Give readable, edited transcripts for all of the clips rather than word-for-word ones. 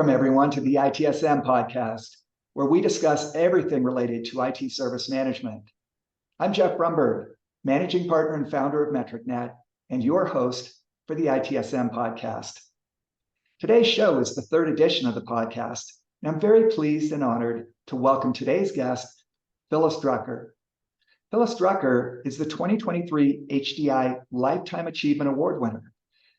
Welcome, everyone, to the ITSM podcast, where we discuss everything related to IT service management. I'm Jeff Rumburg, managing partner and founder of MetricNet, and your host for the ITSM podcast. Today's show is the third edition of the podcast, and I'm very pleased and honored to welcome today's guest, Phyllis Drucker. Phyllis Drucker is the 2023 HDI Lifetime Achievement Award winner.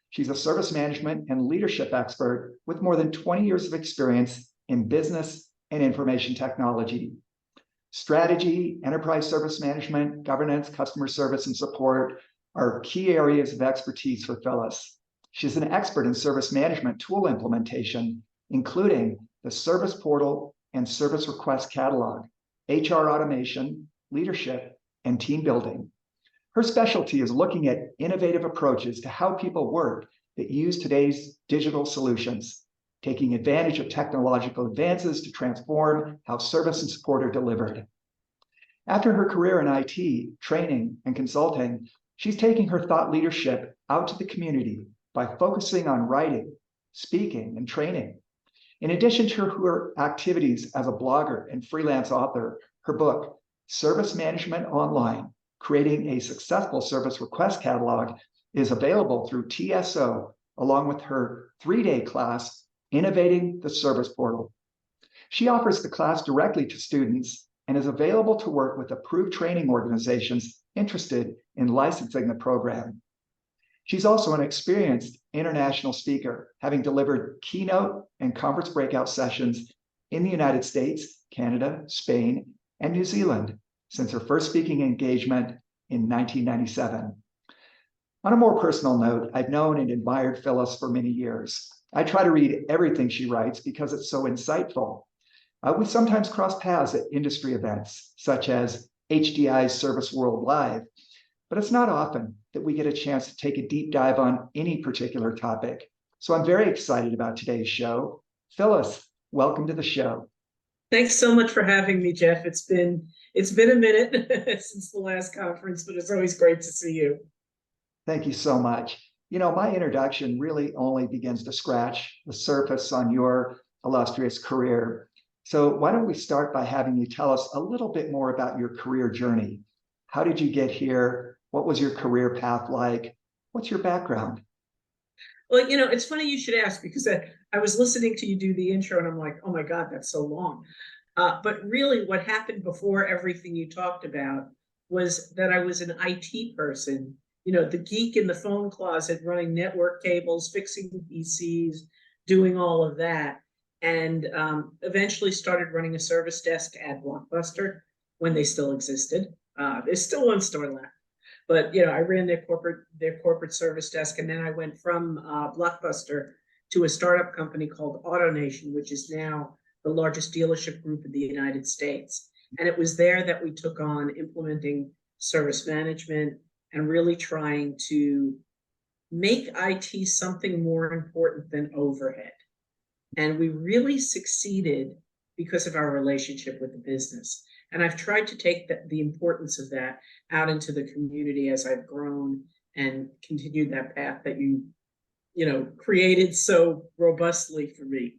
She's a service management and leadership expert with more than 20 years of experience in business and information technology. Strategy, enterprise service management, governance, customer service, and support are key areas of expertise for Phyllis. She's an expert in service management tool implementation, including the Service Portal and Service Request Catalog, HR automation, leadership, and team building. Her specialty is looking at innovative approaches to how people work that use today's digital solutions, taking advantage of technological advances to transform how service and support are delivered. After her career in IT, training, and consulting, she's taking her thought leadership out to the community by focusing on writing, speaking, and training. In addition to her activities as a blogger and freelance author, her book, Service Management Online, Creating a Successful Service Request Catalog, is available through TSO, along with her 3-day class, Innovating the Service Portal. She offers the class directly to students and is available to work with approved training organizations interested in licensing the program. She's also an experienced international speaker, having delivered keynote and conference breakout sessions in the United States, Canada, Spain, and New Zealand since her first speaking engagement in 1997. On a more personal note, I've known and admired Phyllis for many years. I try to read everything she writes because it's so insightful. We sometimes cross paths at industry events, such as HDI's Service World Live, but it's not often that we get a chance to take a deep dive on any particular topic. So I'm very excited about today's show. Phyllis, welcome to the show. Thanks so much for having me, Jeff. It's been a minute since the last conference, but it's always great to see you. Thank you so much. You know, my introduction really only begins to scratch the surface on your illustrious career. So why don't we start by having you tell us a little bit more about your career journey? How did you get here? What was your career path like? What's your background? Well, you know, it's funny you should ask, because I was listening to you do the intro and I'm like, oh my God, that's so long. But really what happened before everything you talked about was that I was an IT person, you know, the geek in the phone closet, running network cables, fixing PCs, doing all of that. And eventually started running a service desk at Blockbuster when they still existed. There's still one store left. But you know, I ran their corporate service desk, and then I went from Blockbuster to a startup company called AutoNation, which is now the largest dealership group in the United States. And it was there that we took on implementing service management and really trying to make IT something more important than overhead. And we really succeeded because of our relationship with the business. And I've tried to take the importance of that out into the community as I've grown and continued that path that you created so robustly for me.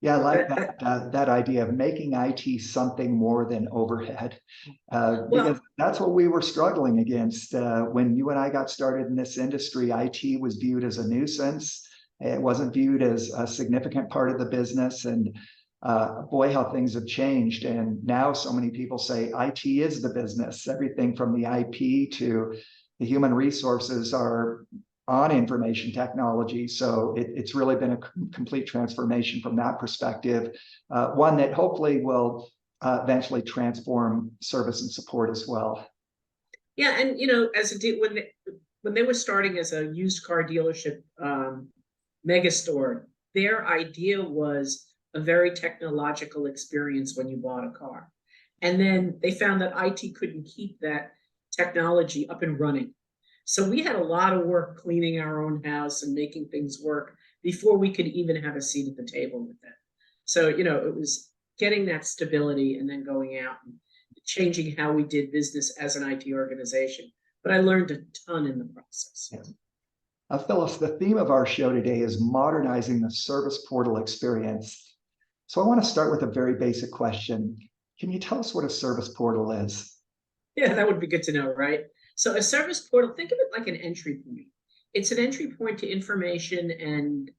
Yeah, I like that idea of making IT something more than overhead, because that's what we were struggling against when you and I got started in this industry. IT was viewed as a nuisance. It wasn't viewed as a significant part of the business, and boy, how things have changed. And now so many people say IT is the business. Everything from the IP to the human resources are on information technology. So it's really been a complete transformation from that perspective, one that hopefully will eventually transform service and support as well. Yeah, and you know, when they were starting as a used car dealership mega store, their idea was a very technological experience when you bought a car. And then they found that IT couldn't keep that technology up and running. So we had a lot of work cleaning our own house and making things work before we could even have a seat at the table with them. So, you know, it was getting that stability and then going out and changing how we did business as an IT organization. But I learned a ton in the process. Yeah. Phyllis, the theme of our show today is modernizing the service portal experience. So I want to start with a very basic question. Can you tell us what a service portal is? Yeah, that would be good to know, right? So a service portal, think of it like an entry point. It's an entry point to information and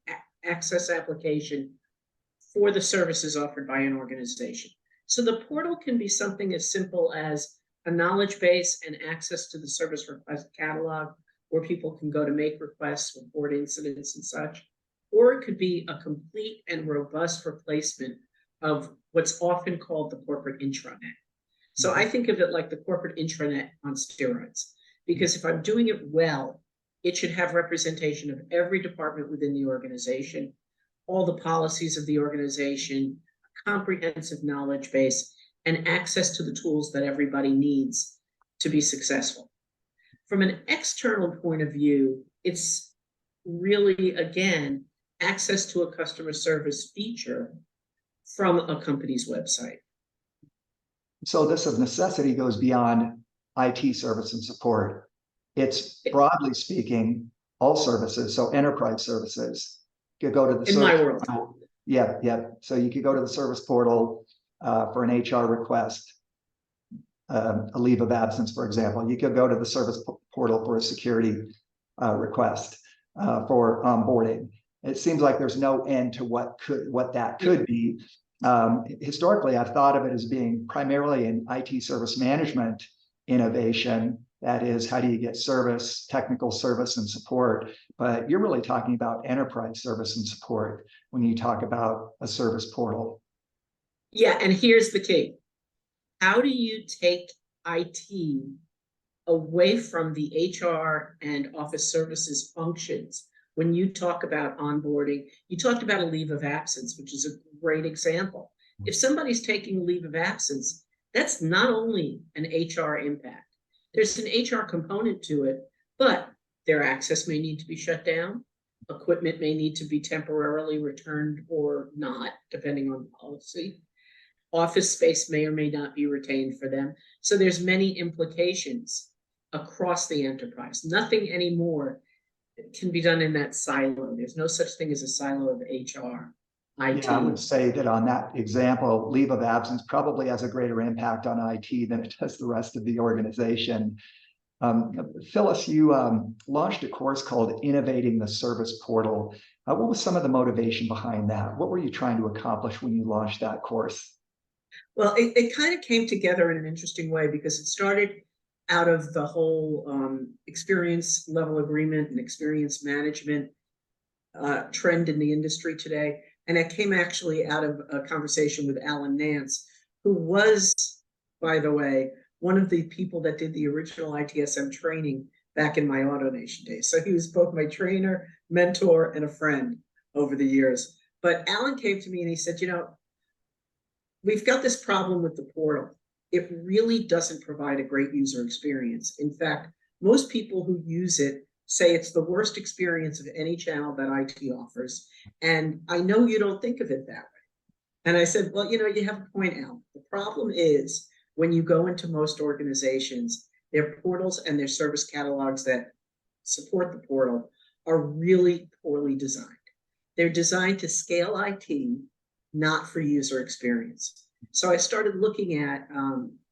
access application for the services offered by an organization. So the portal can be something as simple as a knowledge base and access to the service request catalog, where people can go to make requests, report incidents and such. Or it could be a complete and robust replacement of what's often called the corporate intranet. So I think of it like the corporate intranet on steroids, because if I'm doing it well, it should have representation of every department within the organization, all the policies of the organization, a comprehensive knowledge base, and access to the tools that everybody needs to be successful. From an external point of view, it's really, again, access to a customer service feature from a company's website. So this of necessity goes beyond IT service and support. It's broadly speaking, all services, so enterprise services. You could go to the In my service world. portal. Yeah. So you could go to the service portal for an HR request, a leave of absence, for example. You could go to the service portal for a security request for onboarding. It seems like there's no end to what that could be. Historically, I've thought of it as being primarily an IT service management innovation. That is, how do you get service, technical service and support? But you're really talking about enterprise service and support when you talk about a service portal. Yeah, and here's the key. How do you take IT away from the HR and office services functions? When you talk about onboarding, you talked about a leave of absence, which is a great example. If somebody's taking a leave of absence, that's not only an HR impact. There's an HR component to it, but their access may need to be shut down. Equipment may need to be temporarily returned or not, depending on policy. Office space may or may not be retained for them. So there's many implications across the enterprise. Nothing anymore can be done in that silo. There's no such thing as a silo of HR. IT. Yeah, I would say that on that example, leave of absence probably has a greater impact on IT than it does the rest of the organization. Phyllis, you launched a course called Innovating the Service Portal. What was some of the motivation behind that? What were you trying to accomplish when you launched that course? Well, it kind of came together in an interesting way because it started out of the whole experience level agreement and experience management trend in the industry today. And it came actually out of a conversation with Alan Nance, who was, by the way, one of the people that did the original ITSM training back in my AutoNation days. So he was both my trainer, mentor, and a friend over the years. But Alan came to me and he said, we've got this problem with the portal. It really doesn't provide a great user experience. In fact, most people who use it say it's the worst experience of any channel that IT offers. And I know you don't think of it that way. And I said, well, you have a point, Al. The problem is when you go into most organizations, their portals and their service catalogs that support the portal are really poorly designed. They're designed to scale IT, not for user experience. So I started looking at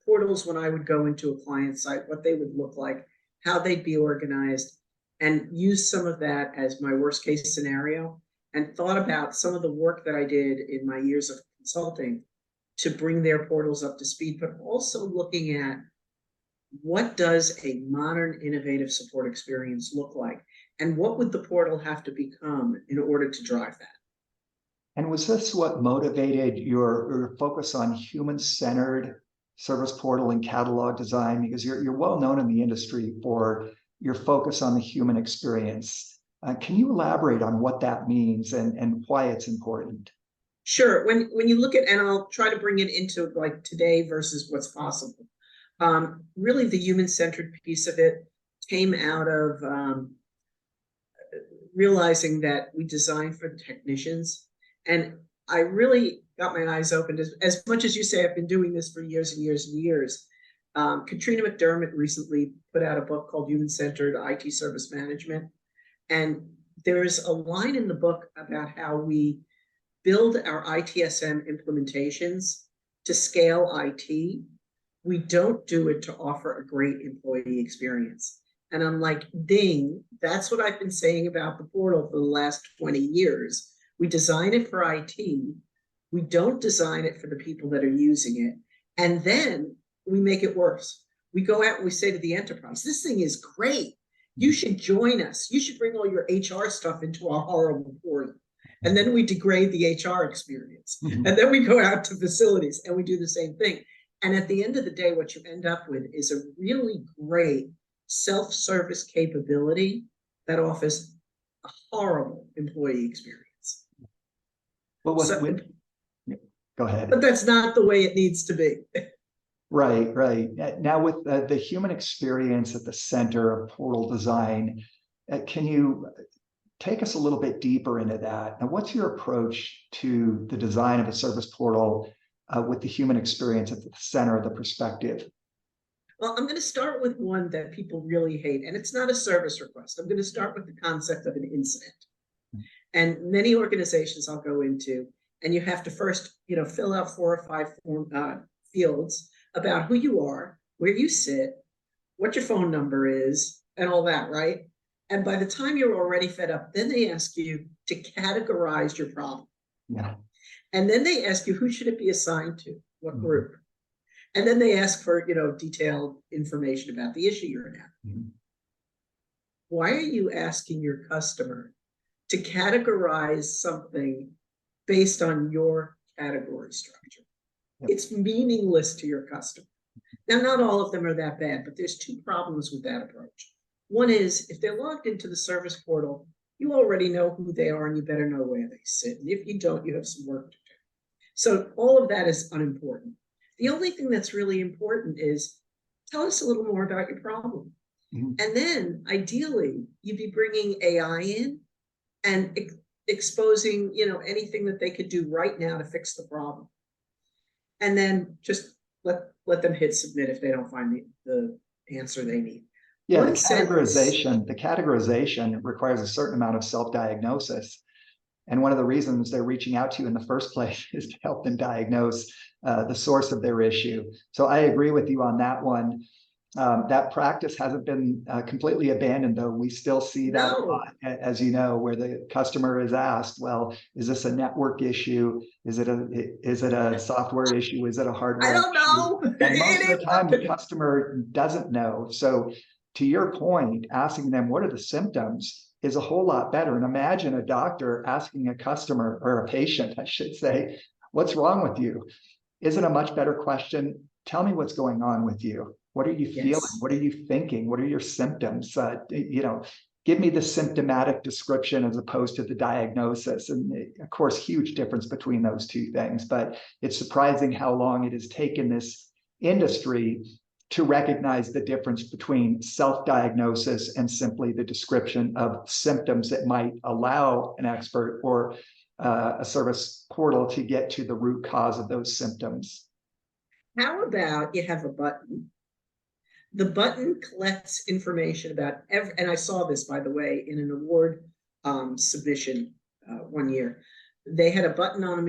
portals when I would go into a client site, what they would look like, how they'd be organized, and use some of that as my worst case scenario, and thought about some of the work that I did in my years of consulting to bring their portals up to speed, but also looking at what does a modern, innovative support experience look like, and what would the portal have to become in order to drive that? And was this what motivated your focus on human-centered service portal and catalog design? Because you're well known in the industry for your focus on the human experience. Can you elaborate on what that means and why it's important? Sure. When you look at, and I'll try to bring it into like today versus what's possible. Really, the human-centered piece of it came out of realizing that we design for the technicians. And I really got my eyes opened. As much as you say, I've been doing this for years and years and years. Katrina McDermott recently put out a book called Human-Centered IT Service Management. And there's a line in the book about how we build our ITSM implementations to scale IT. We don't do it to offer a great employee experience. And I'm like, ding, that's what I've been saying about the portal for the last 20 years. We design it for IT. We don't design it for the people that are using it. And then we make it worse. We go out and we say to the enterprise, this thing is great. You should join us. You should bring all your HR stuff into our horrible portal. And then we degrade the HR experience. And then we go out to facilities and we do the same thing. And at the end of the day, what you end up with is a really great self-service capability that offers a horrible employee experience. Well, go ahead. But that's not the way it needs to be. Right, right. Now, with the human experience at the center of portal design, can you take us a little bit deeper into that? And what's your approach to the design of a service portal with the human experience at the center of the perspective? Well, I'm going to start with one that people really hate, and it's not a service request. I'm going to start with the concept of an incident. And many organizations I'll go into, and you have to first, fill out 4 or 5 fields about who you are, where you sit, what your phone number is, and all that, right? And by the time you're already fed up, then they ask you to categorize your problem. Yeah. And then they ask you, who should it be assigned to? What group? And then they ask for, detailed information about the issue you're in. Why are you asking your customer to categorize something based on your category structure? It's meaningless to your customer. Now, not all of them are that bad, but there's 2 problems with that approach. One is, if they're logged into the service portal, you already know who they are and you better know where they sit. And if you don't, you have some work to do. So all of that is unimportant. The only thing that's really important is, tell us a little more about your problem. And then ideally, you'd be bringing AI in and exposing, anything that they could do right now to fix the problem. And then just let them hit submit if they don't find the answer they need. Yeah, the categorization requires a certain amount of self-diagnosis. And one of the reasons they're reaching out to you in the first place is to help them diagnose the source of their issue. So I agree with you on that one. That practice hasn't been completely abandoned, though. We still see that a lot, as you know, where the customer is asked, well, is this a network issue? Is it a software issue? Is it a hardware issue? I don't know. And most of the time, the customer doesn't know. So to your point, asking them, what are the symptoms, is a whole lot better. And imagine a doctor asking a customer, or a patient, I should say, what's wrong with you? Isn't a much better question. Tell me what's going on with you. What are you feeling? What are you thinking? What are your symptoms? Give me the symptomatic description as opposed to the diagnosis. And of course, huge difference between those 2 things. But it's surprising how long it has taken this industry to recognize the difference between self-diagnosis and simply the description of symptoms that might allow an expert or a service portal to get to the root cause of those symptoms. How about you have a button? The button collects information about and I saw this, by the way, in an award submission one year. They had a button on the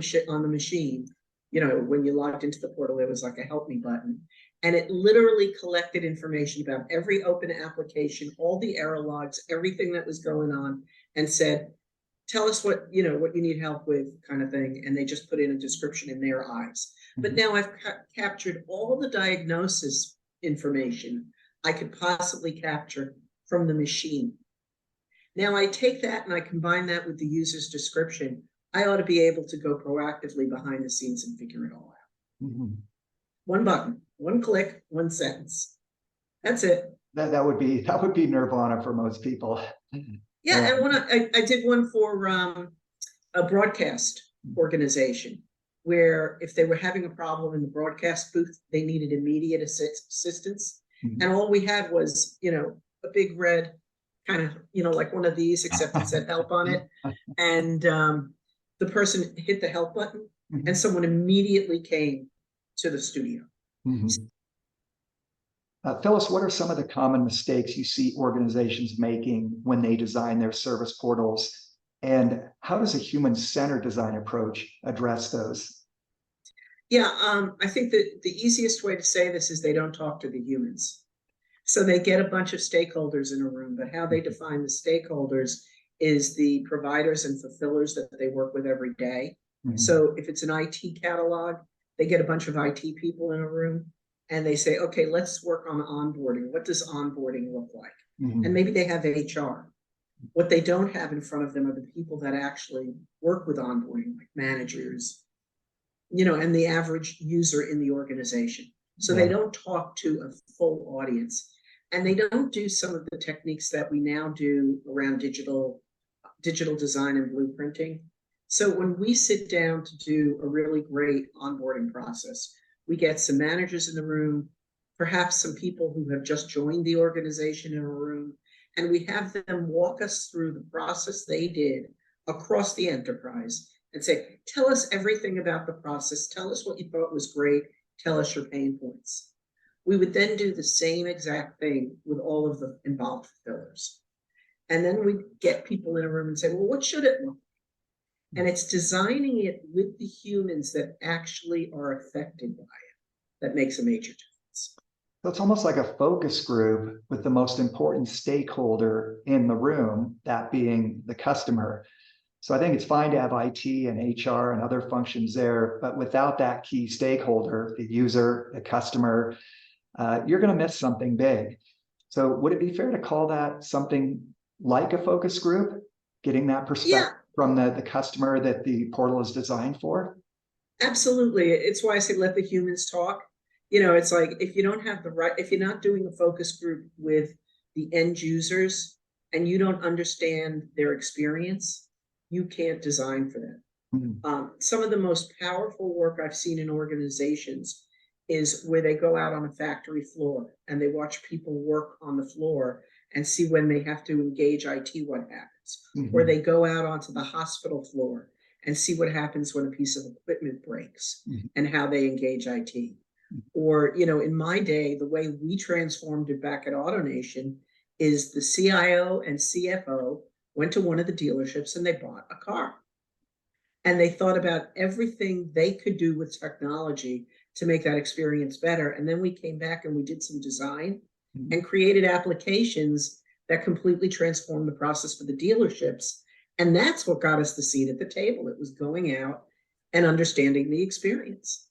machine. When you logged into the portal, there was like a help me button. And it literally collected information about every open application, all the error logs, everything that was going on, and said, tell us what you need help with, kind of thing. And they just put in a description in their eyes. But now I've captured all the diagnosis information I could possibly capture from the machine. Now I take that and I combine that with the user's description. I ought to be able to go proactively behind the scenes and figure it all out. One button, one click, one sentence. That's it. That would be nirvana for most people. Yeah, and when I did one for a broadcast organization, where if they were having a problem in the broadcast booth, they needed immediate assistance. And all we had was, a big red kind of, like one of these, except it said help on it. And the person hit the help button and someone immediately came to the studio. Phyllis, what are some of the common mistakes you see organizations making when they design their service portals? And how does a human-centered design approach address those? Yeah, I think that the easiest way to say this is they don't talk to the humans. So they get a bunch of stakeholders in a room, but how they define the stakeholders is the providers and fulfillers that they work with every day. Mhm. So if it's an IT catalog, they get a bunch of IT people in a room and they say, okay, let's work on onboarding. What does onboarding look like? Mhm. And maybe they have HR. What they don't have in front of them are the people that actually work with onboarding, like managers, and the average user in the organization. So they don't talk to a full audience. And they don't do some of the techniques that we now do around digital design and blueprinting. So when we sit down to do a really great onboarding process, we get some managers in the room, perhaps some people who have just joined the organization in a room, and we have them walk us through the process they did across the enterprise and say, tell us everything about the process. Tell us what you thought was great. Tell us your pain points. We would then do the same exact thing with all of the involved fillers. And then we get people in a room and say, well, what should it look like? And it's designing it with the humans that actually are affected by it that makes a major difference. So it's almost like a focus group with the most important stakeholder in the room, that being the customer. So I think it's fine to have IT and HR and other functions there, but without that key stakeholder, the user, the customer, you're going to miss something big. So would it be fair to call that something like a focus group, getting that perspective from the customer that the portal is designed for? Absolutely. It's why I say let the humans talk. It's like if you don't have if you're not doing a focus group with the end users and you don't understand their experience, you can't design for them. Mm-hmm. Some of the most powerful work I've seen in organizations is where they go out on a factory floor and they watch people work on the floor and see when they have to engage IT, what happens. Mm-hmm. Or they go out onto the hospital floor and see what happens when a piece of equipment breaks. Mm-hmm. And how they engage IT. Mm-hmm. Or, in my day, the way we transformed it back at AutoNation is the CIO and CFO went to one of the dealerships and they bought a car. And they thought about everything they could do with technology to make that experience better. And then we came back and we did some design and created applications that completely transformed the process for the dealerships. And that's what got us the seat at the table. It was going out and understanding the experience.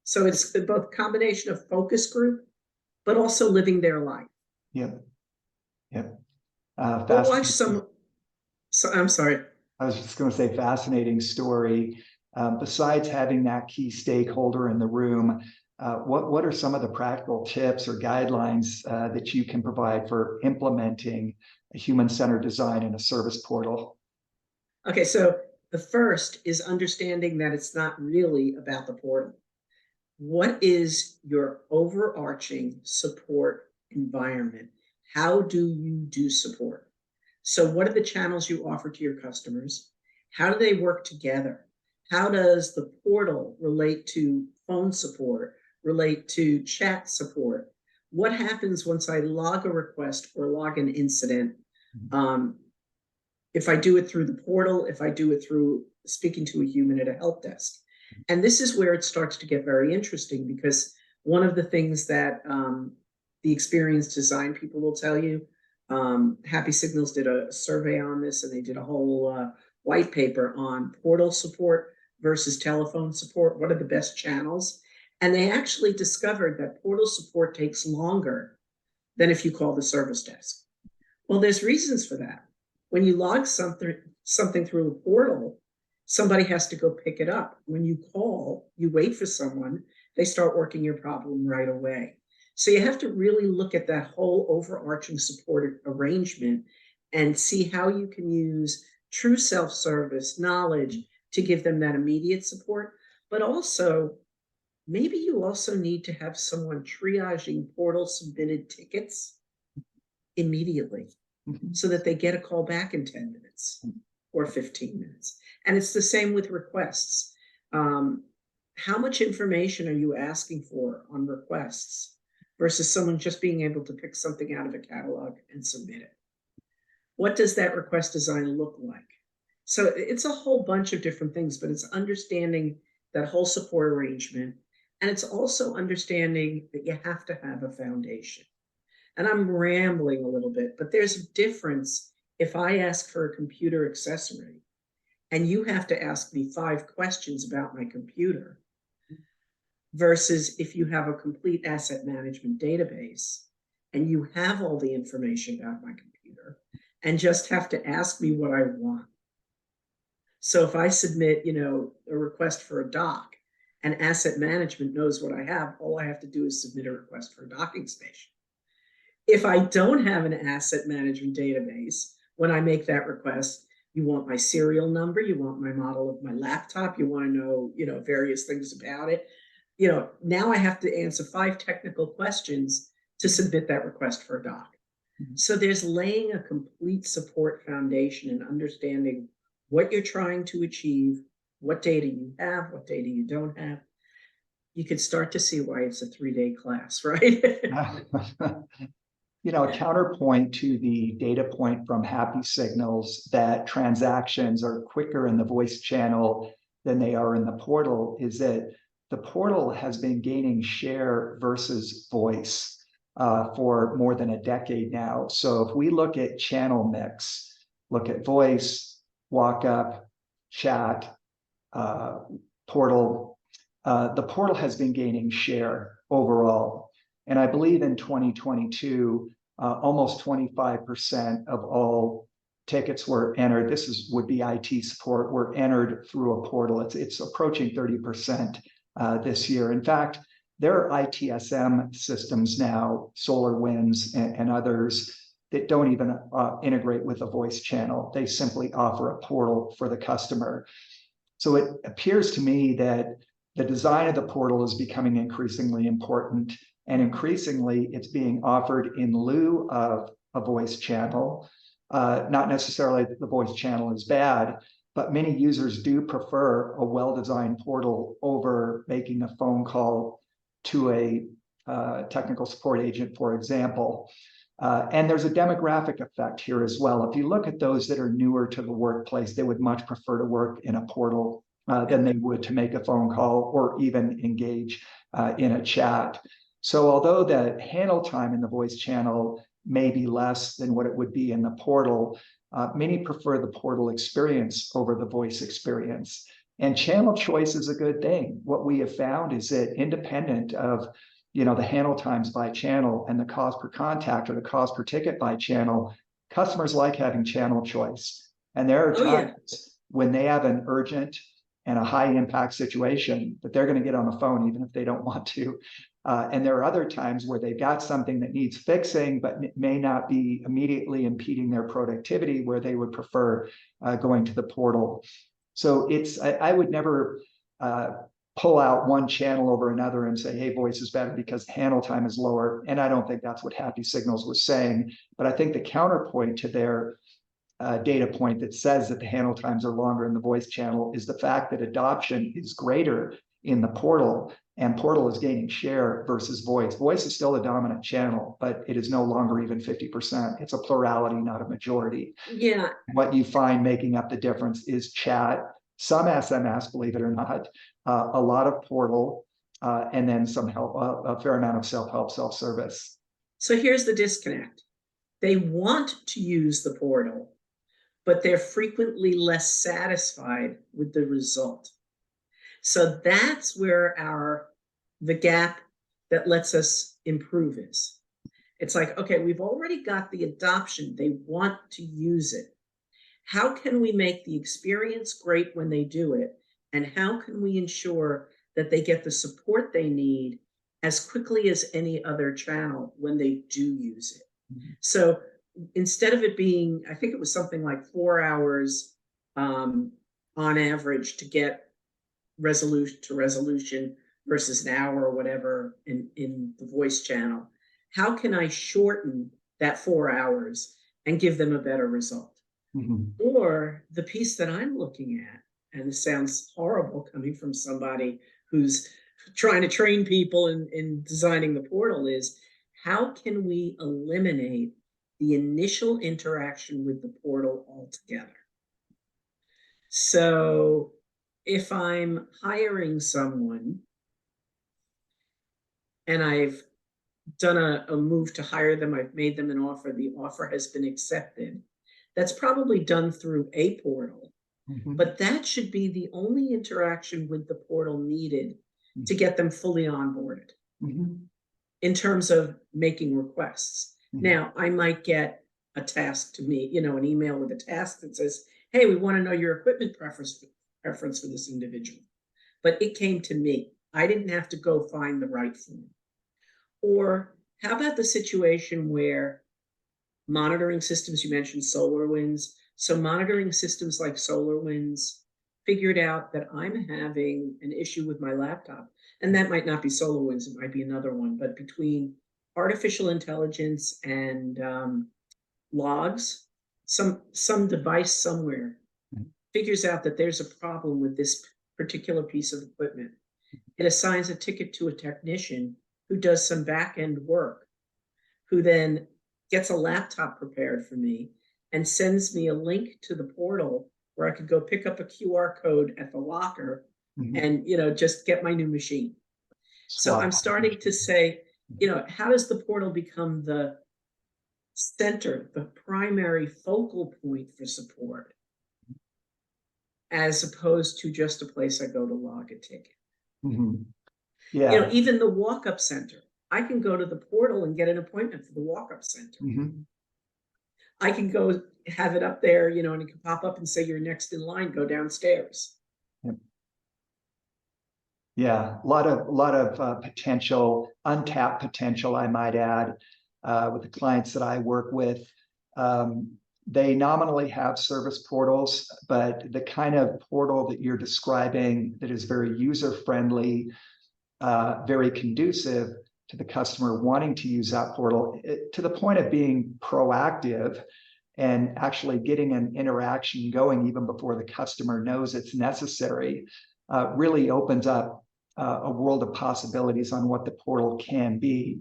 So it's both a combination of focus group, but also living their life. Yeah. Yeah. Watch some. So I'm sorry. I was just going to say fascinating story. Besides having that key stakeholder in the room, what are some of the practical tips or guidelines that you can provide for implementing a human-centered design in a service portal? Okay, so the first is understanding that it's not really about the portal. What is your overarching support environment? How do you do support? So what are the channels you offer to your customers? How do they work together? How does the portal relate to phone support, relate to chat support? What happens once I log a request or log an incident? If I do it through the portal, if I do it through speaking to a human at a help desk. And this is where it starts to get very interesting, because one of the things that the experienced design people will tell you, Happy Signals did a survey on this, and they did a whole white paper on portal support versus telephone support. What are the best channels? And they actually discovered that portal support takes longer than if you call the service desk. Well, there's reasons for that. When you log something through a portal, somebody has to go pick it up. When you call, you wait for someone, they start working your problem right away. So you have to really look at that whole overarching support arrangement and see how you can use true self-service knowledge to give them that immediate support. But also, maybe you also need to have someone triaging portal submitted tickets immediately so that they get a call back in 10 minutes or 15 minutes. And it's the same with requests. How much information are you asking for on requests versus someone just being able to pick something out of a catalog and submit it? What does that request design look like? So it's a whole bunch of different things, but it's understanding that whole support arrangement. And it's also understanding that you have to have a foundation. And I'm rambling a little bit, but there's a difference if I ask for a computer accessory and you have to ask me 5 questions about my computer versus if you have a complete asset management database and you have all the information about my computer and just have to ask me what I want. So if I submit, a request for a dock and asset management knows what I have, all I have to do is submit a request for a docking station. If I don't have an asset management database, when I make that request, you want my serial number, you want my model of my laptop, you want to know, various things about it. Now I have to answer 5 technical questions to submit that request for a dock. Mm-hmm. So there's laying a complete support foundation and understanding what you're trying to achieve, what data you have, what data you don't have. You could start to see why it's a 3-day class, right? A counterpoint to the data point from Happy Signals that transactions are quicker in the voice channel than they are in the portal is that the portal has been gaining share versus voice for more than a decade now. So if we look at channel mix, look at voice, walk up, chat, portal, the portal has been gaining share overall. And I believe in 2022, almost 25% of all tickets were entered. Would be IT support were entered through a portal. It's approaching 30% this year. In fact, there are ITSM systems now, SolarWinds and others, that don't even integrate with a voice channel. They simply offer a portal for the customer. So it appears to me that the design of the portal is becoming increasingly important, and increasingly it's being offered in lieu of a voice channel. Not necessarily that the voice channel is bad, but many users do prefer a well-designed portal over making a phone call to a technical support agent, for example. And there's a demographic effect here as well. If you look at those that are newer to the workplace, they would much prefer to work in a portal than they would to make a phone call or even engage in a chat. So although the handle time in the voice channel may be less than what it would be in the portal, many prefer the portal experience over the voice experience. And channel choice is a good thing. What we have found is that independent of the handle times by channel and the cost per contact or the cost per ticket by channel, customers like having channel choice. And there are times when they have an urgent and a high impact situation that they're going to get on the phone even if they don't want to. And there are other times where they've got something that needs fixing, but may not be immediately impeding their productivity, where they would prefer going to the portal. So I would never pull out one channel over another and say, hey, voice is better because handle time is lower. And I don't think that's what Happy Signals was saying. But I think the counterpoint to their data point that says that the handle times are longer in the voice channel is the fact that adoption is greater in the portal, and portal is gaining share versus voice. Voice is still a dominant channel, but it is no longer even 50%. It's a plurality, not a majority. Yeah. What you find making up the difference is chat, some SMS, believe it or not, a lot of portal, and then some help, a fair amount of self-help, self-service. So here's the disconnect. They want to use the portal, but they're frequently less satisfied with the result. So that's where the gap that lets us improve is. It's like, okay, we've already got the adoption. They want to use it. How can we make the experience great when they do it? And how can we ensure that they get the support they need as quickly as any other channel when they do use it? Mm-hmm. So instead of it being, I think it was something like 4 hours on average to get resolution to resolution versus an hour or whatever in the voice channel, how can I shorten that 4 hours and give them a better result? Mm-hmm. Or the piece that I'm looking at, and this sounds horrible coming from somebody who's trying to train people in designing the portal, is how can we eliminate the initial interaction with the portal altogether? So if I'm hiring someone and I've done a move to hire them, I've made them an offer, the offer has been accepted, that's probably done through a portal, but that should be the only interaction with the portal needed to get them fully onboarded in terms of making requests. Now, I might get a task to me, an email with a task that says, hey, we want to know your equipment preference for this individual. But it came to me. I didn't have to go find the right form. Or how about the situation where monitoring systems, you mentioned SolarWinds. So monitoring systems like SolarWinds figured out that I'm having an issue with my laptop. And that might not be SolarWinds, it might be another one. But between artificial intelligence and logs, some device somewhere figures out that there's a problem with this particular piece of equipment. It assigns a ticket to a technician who does some back-end work, who then gets a laptop prepared for me and sends me a link to the portal where I could go pick up a QR code at the locker and, just get my new machine. So I'm starting to say, how does the portal become the center, the primary focal point for support, as opposed to just a place I go to log a ticket? Yeah. Even the walk-up center, I can go to the portal and get an appointment for the walk-up center. I can go have it up there, and it can pop up and say, you're next in line, go downstairs. Yeah, a lot of potential, untapped potential, I might add, with the clients that I work with. They nominally have service portals, but the kind of portal that you're describing that is very user-friendly, very conducive to the customer wanting to use that portal, to the point of being proactive and actually getting an interaction going even before the customer knows it's necessary, really opens up a world of possibilities on what the portal can be.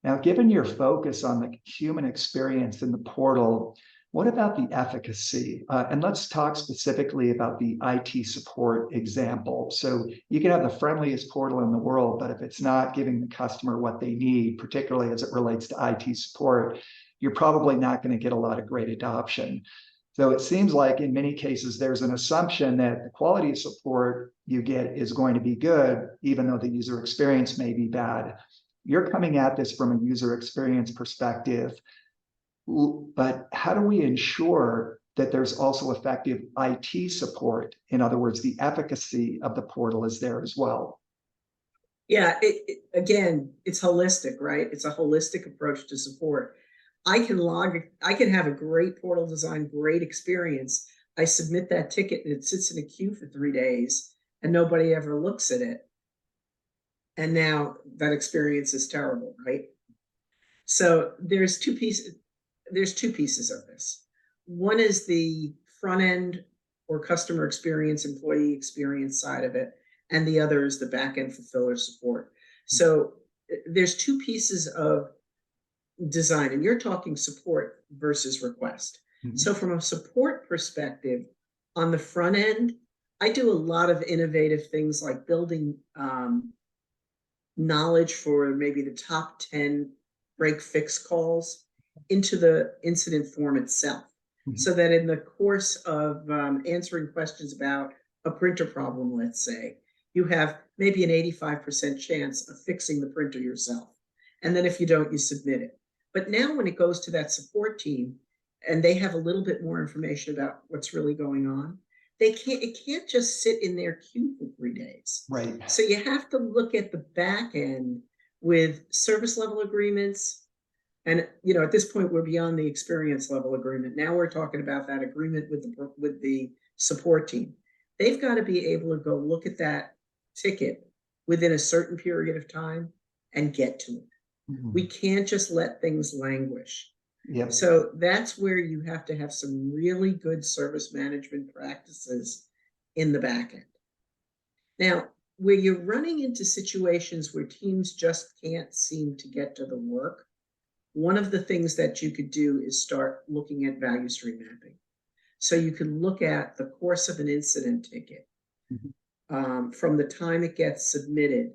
Now, given your focus on the human experience in the portal, what about the efficacy? And let's talk specifically about the IT support example. So you can have the friendliest portal in the world, but if it's not giving the customer what they need, particularly as it relates to IT support, you're probably not going to get a lot of great adoption. So it seems like in many cases, there's an assumption that the quality of support you get is going to be good, even though the user experience may be bad. You're coming at this from a user experience perspective, but how do we ensure that there's also effective IT support? In other words, the efficacy of the portal is there as well. Yeah, again, it's holistic, right? It's a holistic approach to support. I can have a great portal design, great experience. I submit that ticket and it sits in a queue for 3 days and nobody ever looks at it. And now that experience is terrible, right? So there's two pieces of this. One is the front end or customer experience, employee experience side of it, and the other is the back end fulfiller support. So there's two pieces of design, and you're talking support versus request. So from a support perspective, on the front end, I do a lot of innovative things like building knowledge for maybe the top 10 break fix calls into the incident form itself, so that in the course of answering questions about a printer problem, let's say, you have maybe an 85% chance of fixing the printer yourself. And then if you don't, you submit it. But now when it goes to that support team and they have a little bit more information about what's really going on, it can't just sit in their queue for 3 days. Right. So you have to look at the back end with service level agreements. And, at this point, we're beyond the experience level agreement. Now we're talking about that agreement with the support team. They've got to be able to go look at that ticket within a certain period of time and get to it. We can't just let things languish. Yep. So that's where you have to have some really good service management practices in the back end. Now, where you're running into situations where teams just can't seem to get to the work, one of the things that you could do is start looking at value stream mapping. So you can look at the course of an incident ticket, from the time it gets submitted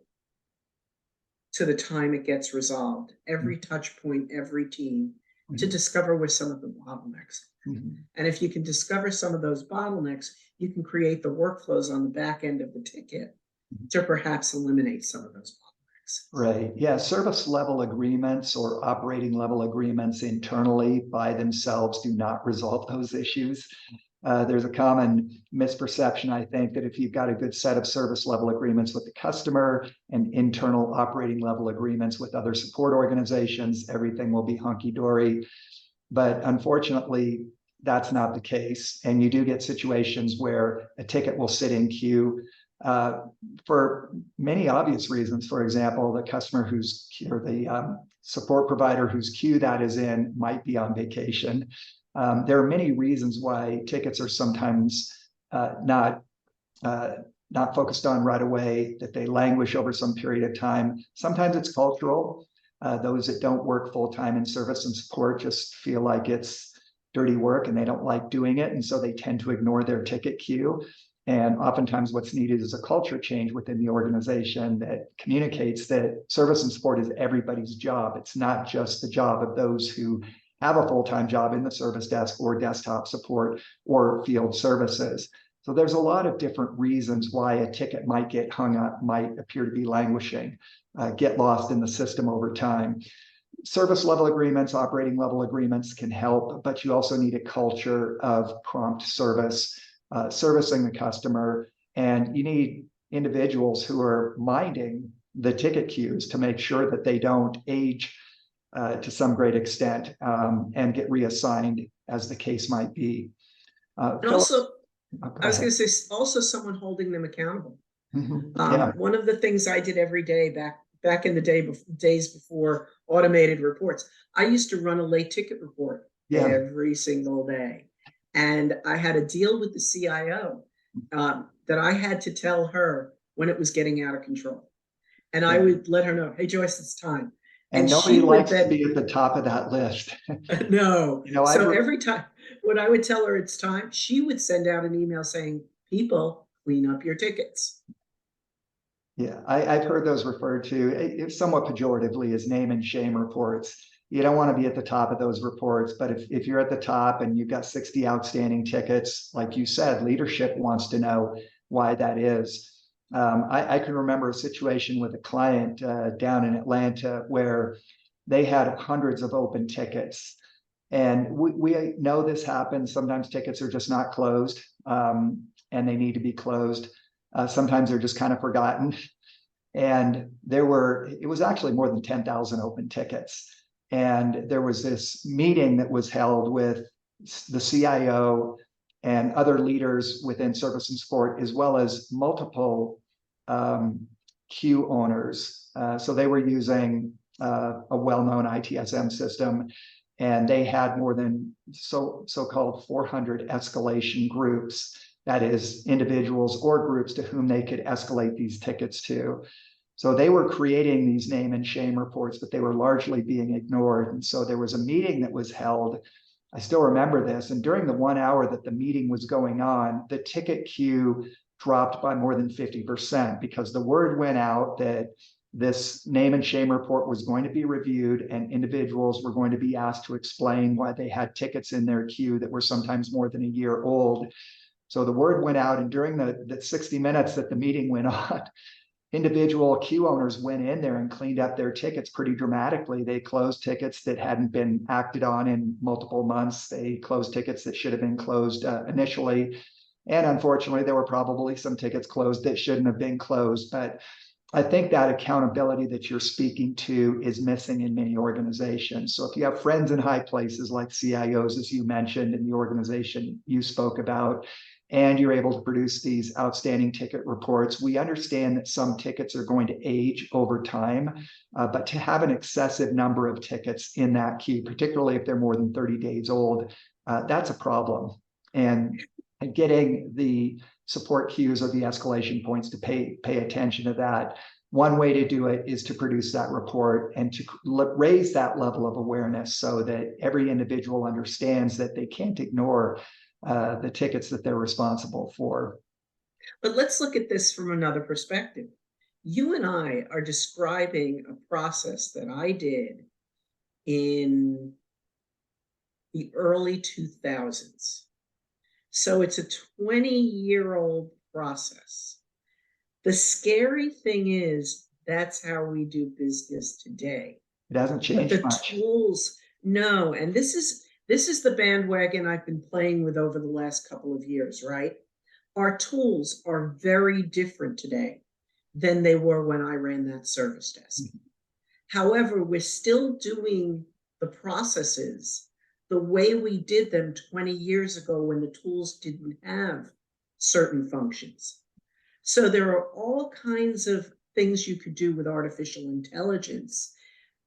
to the time it gets resolved, every touch point, every team, to discover where some of the bottlenecks. And if you can discover some of those bottlenecks, you can create the workflows on the back end of the ticket to perhaps eliminate some of those bottlenecks. Right. Yeah. Service level agreements or operating level agreements internally by themselves do not resolve those issues. There's a common misperception, I think, that if you've got a good set of service level agreements with the customer and internal operating level agreements with other support organizations, everything will be hunky-dory. But unfortunately, that's not the case. And you do get situations where a ticket will sit in queue for many obvious reasons. For example, the customer or the support provider whose queue that is in might be on vacation. There are many reasons why tickets are sometimes not focused on right away, that they languish over some period of time. Sometimes it's cultural. Those that don't work full-time in service and support just feel like it's dirty work and they don't like doing it. And so they tend to ignore their ticket queue. And oftentimes what's needed is a culture change within the organization that communicates that service and support is everybody's job. It's not just the job of those who have a full-time job in the service desk or desktop support or field services. So there's a lot of different reasons why a ticket might get hung up, might appear to be languishing, get lost in the system over time. Service level agreements, operating level agreements can help, but you also need a culture of prompt service, servicing the customer, and you need individuals who are minding the ticket queues to make sure that they don't age to some great extent and get reassigned as the case might be. And also, I was going to say, also someone holding them accountable. One of the things I did every day back in the days before automated reports, I used to run a late ticket report every single day. And I had a deal with the CIO that I had to tell her when it was getting out of control. And I would let her know, hey, Joyce, it's time. And nobody likes to be at the top of that list. No. So every time when I would tell her it's time, she would send out an email saying, people, clean up your tickets. Yeah, I've heard those referred to somewhat pejoratively as name and shame reports. You don't want to be at the top of those reports, but if you're at the top and you've got 60 outstanding tickets, like you said, leadership wants to know why that is. I can remember a situation with a client down in Atlanta where they had hundreds of open tickets. And we know this happens. Sometimes tickets are just not closed and they need to be closed. Sometimes they're just kind of forgotten. And it was actually more than 10,000 open tickets. And there was this meeting that was held with the CIO and other leaders within service and support, as well as multiple queue owners. So they were using a well-known ITSM system, and they had more than so-called 400 escalation groups. That is, individuals or groups to whom they could escalate these tickets to. So they were creating these name and shame reports, but they were largely being ignored. And so there was a meeting that was held. I still remember this. And during the 1 hour that the meeting was going on, the ticket queue dropped by more than 50% because the word went out that this name and shame report was going to be reviewed and individuals were going to be asked to explain why they had tickets in their queue that were sometimes more than a year old. So the word went out, and during the 60 minutes that the meeting went on, individual queue owners went in there and cleaned up their tickets pretty dramatically. They closed tickets that hadn't been acted on in multiple months. They closed tickets that should have been closed initially. And unfortunately, there were probably some tickets closed that shouldn't have been closed. But I think that accountability that you're speaking to is missing in many organizations. So if you have friends in high places like CIOs, as you mentioned, in the organization you spoke about, and you're able to produce these outstanding ticket reports, we understand that some tickets are going to age over time, but to have an excessive number of tickets in that queue, particularly if they're more than 30 days old, that's a problem. And getting the support queues or the escalation points to pay attention to that. One way to do it is to produce that report and to raise that level of awareness so that every individual understands that they can't ignore the tickets that they're responsible for. But let's look at this from another perspective. You and I are describing a process that I did in the early 2000s. So it's a 20-year-old process. The scary thing is that's how we do business today. It hasn't changed But the much. tools, no. And this is the bandwagon I've been playing with over the last couple of years, right? Our tools are very different today than they were when I ran that service desk. Mm-hmm. However, we're still doing the processes the way we did them 20 years ago when the tools didn't have certain functions. So there are all kinds of things you could do with artificial intelligence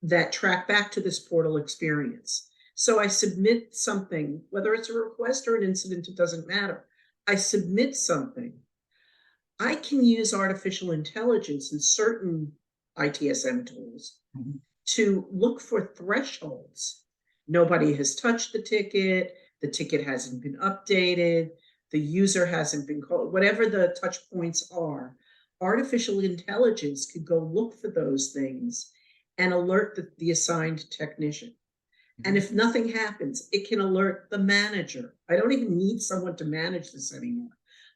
that track back to this portal experience. So I submit something, whether it's a request or an incident, it doesn't matter. I submit something. I can use artificial intelligence and certain ITSM tools mm-hmm. to look for thresholds. Nobody has touched the ticket hasn't been updated, the user hasn't been called, whatever the touch points are. Artificial intelligence could go look for those things and alert the assigned technician. Mm-hmm. And if nothing happens, it can alert the manager. I don't even need someone to manage this anymore.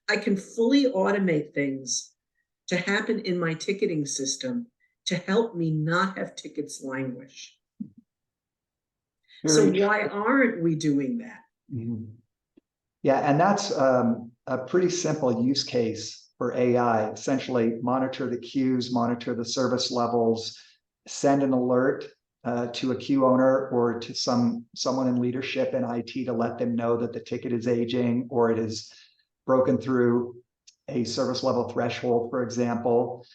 I can fully automate things to happen in my ticketing system to help me not have tickets languish. So why aren't we doing that? Mm-hmm. Yeah, and that's a pretty simple use case for AI. Essentially, monitor the queues, monitor the service levels, send an alert to a queue owner or to someone in leadership in IT to let them know that the ticket is aging or it is broken through a service level threshold, for example.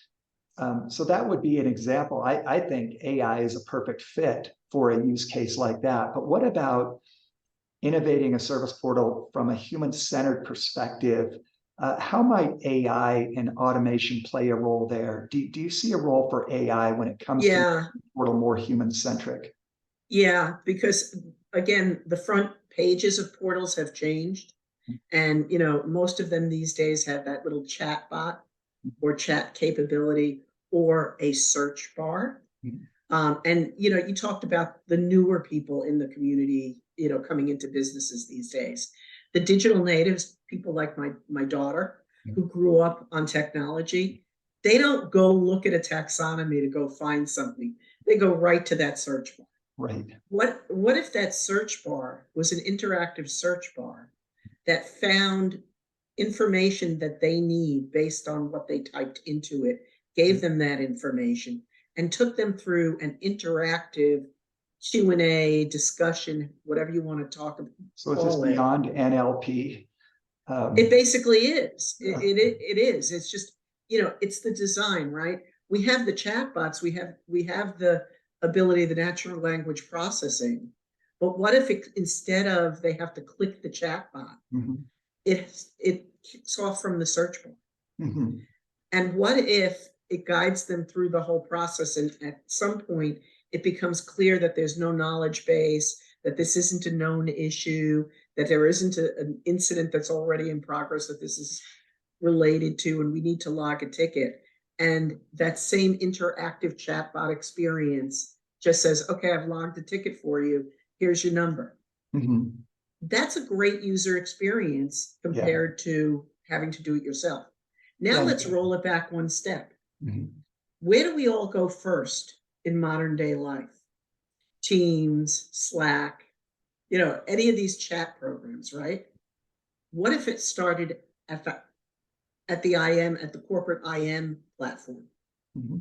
So that would be an example. I think AI is a perfect fit for a use case like that. But what about innovating a service portal from a human-centered perspective? How might AI and automation play a role there? Do you see a role for AI when it comes to the portal more human-centric? Yeah, because again, the front pages of portals have changed. And, most of them these days have that little chat bot or chat capability or a search bar. And, you talked about the newer people in the community, coming into businesses these days. The digital natives, people like my daughter who grew up on technology, they don't go look at a taxonomy to go find something. They go right to that search bar. Right. What if that search bar was an interactive search bar that found information that they need based on what they typed into it, gave them that information, and took them through an interactive Q&A discussion, whatever you want to talk about. So it's just beyond NLP. It basically is. It is. It's just, it's the design, right? We have the chatbots. We have the ability, the natural language processing. But what if instead of they have to click the chatbot, mm-hmm. it kicks off from the search bar? Mm-hmm. And what if it guides them through the whole process, and at some point it becomes clear that there's no knowledge base, that this isn't a known issue, that there isn't an incident that's already in progress that this is related to, and we need to log a ticket. And that same interactive chatbot experience just says, okay, I've logged a ticket for you. Here's your number. Mm-hmm. That's a great user experience compared to having to do it yourself. Now let's roll it back one step. Mm-hmm. Where do we all go first in modern day life? Teams, Slack, any of these chat programs, right? What if it started at the corporate IM platform? Mm-hmm.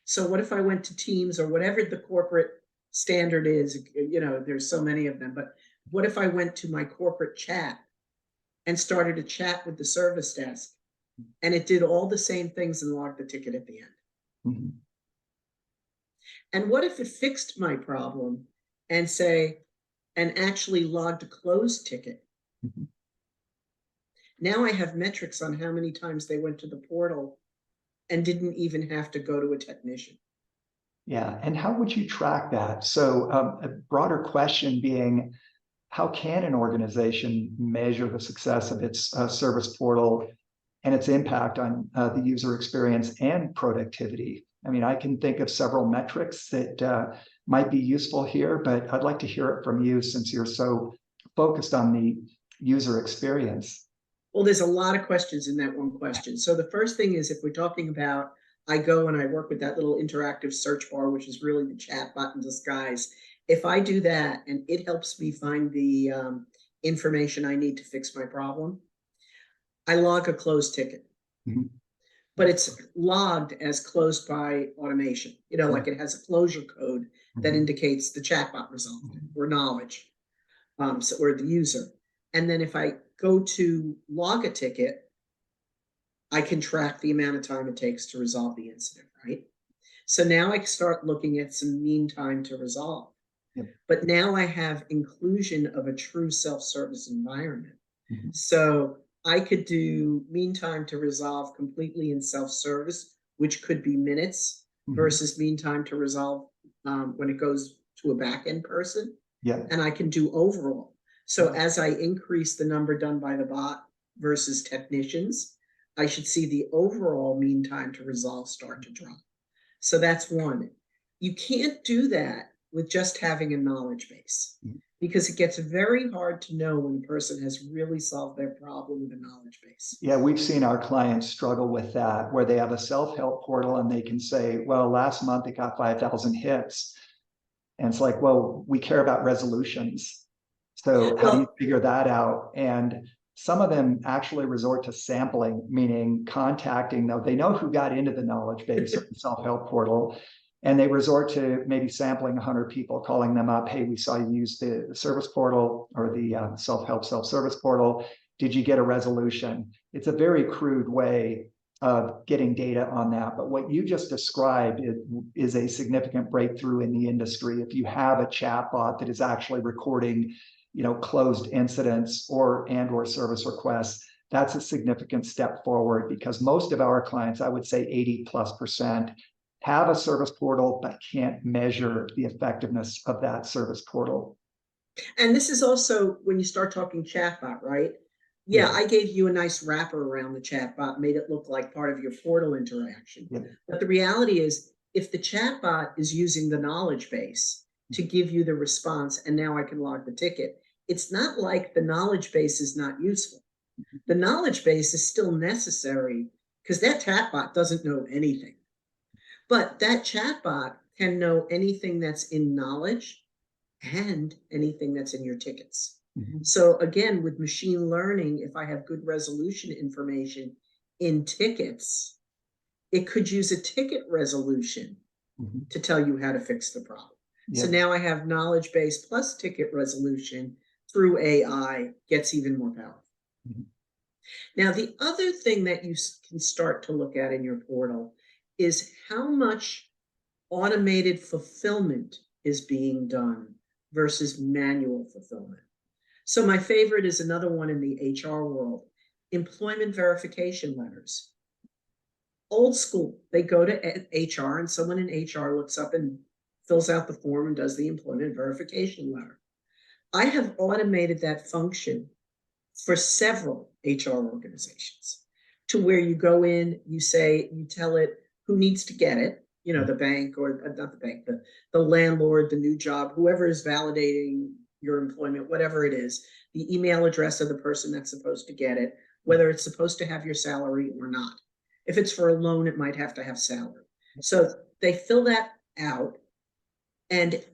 So what if I went to Teams or whatever the corporate standard is, there's so many of them, but what if I went to my corporate chat and started a chat with the service desk, and it did all the same things and logged the ticket at the end? Mm-hmm. And what if it fixed my problem and actually logged a closed ticket? Mm-hmm. Now I have metrics on how many times they went to the portal and didn't even have to go to a technician. Yeah. And how would you track that? So a broader question being, how can an organization measure the success of its service portal and its impact on the user experience and productivity? I mean, I can think of several metrics that might be useful here, but I'd like to hear it from you since you're so focused on the user experience. Well, there's a lot of questions in that one question. So the first thing is, if we're talking about, I go and I work with that little interactive search bar, which is really the chat bot in disguise. If I do that and it helps me find the information I need to fix my problem, I log a closed ticket. Mhm. But it's logged as closed by automation. Like it has a closure code that indicates the chatbot resolved or knowledge, or the user. And then if I go to log a ticket, I can track the amount of time it takes to resolve the incident, right? So now I start looking at some mean time to resolve. Yep. But now I have inclusion of a true self-service environment. Mhm. So I could do mean time to resolve completely in self-service, which could be minutes, versus mean time to resolve when it goes to a back-end person. Yeah. And I can do overall. So as I increase the number done by the bot versus technicians, I should see the overall mean time to resolve start to drop. So that's one. You can't do that with just having a knowledge base, because it gets very hard to know when a person has really solved their problem with a knowledge base. Yeah, we've seen our clients struggle with that, where they have a self-help portal and they can say, well, last month it got 5,000 hits. And it's like, well, we care about resolutions. So how do you figure that out? And some of them actually resort to sampling, meaning contacting, though they know who got into the knowledge base or the self-help portal, and they resort to maybe sampling 100 people, calling them up. Hey, we saw you use the service portal or the self-help self-service portal. Did you get a resolution? It's a very crude way of getting data on that. But what you just described is a significant breakthrough in the industry. If you have a chatbot that is actually recording, closed incidents or service requests, that's a significant step forward, because most of our clients, I would say 80+%, have a service portal but can't measure the effectiveness of that service portal. And this is also when you start talking chatbot, right? Yeah, I gave you a nice wrapper around the chatbot, made it look like part of your portal interaction. Yeah. But the reality is, if the chatbot is using the knowledge base to give you the response, and now I can log the ticket, it's not like the knowledge base is not useful. The knowledge base is still necessary, because that chatbot doesn't know anything. But that chatbot can know anything that's in knowledge and anything that's in your tickets. So again, with machine learning, if I have good resolution information in tickets, it could use a ticket resolution to tell you how to fix the problem. Yeah. So now I have knowledge base plus ticket resolution through AI gets even more powerful. Now, the other thing that you can start to look at in your portal is how much automated fulfillment is being done versus manual fulfillment. So my favorite is another one in the HR world, employment verification letters. Old school, they go to HR and someone in HR looks up and fills out the form and does the employment verification letter. I have automated that function for several HR organizations, to where you go in, you tell it who needs to get it, the bank, or not the bank, the landlord, the new job, whoever is validating your employment, whatever it is, the email address of the person that's supposed to get it, whether it's supposed to have your salary or not. If it's for a loan, it might have to have salary. So they fill that out, and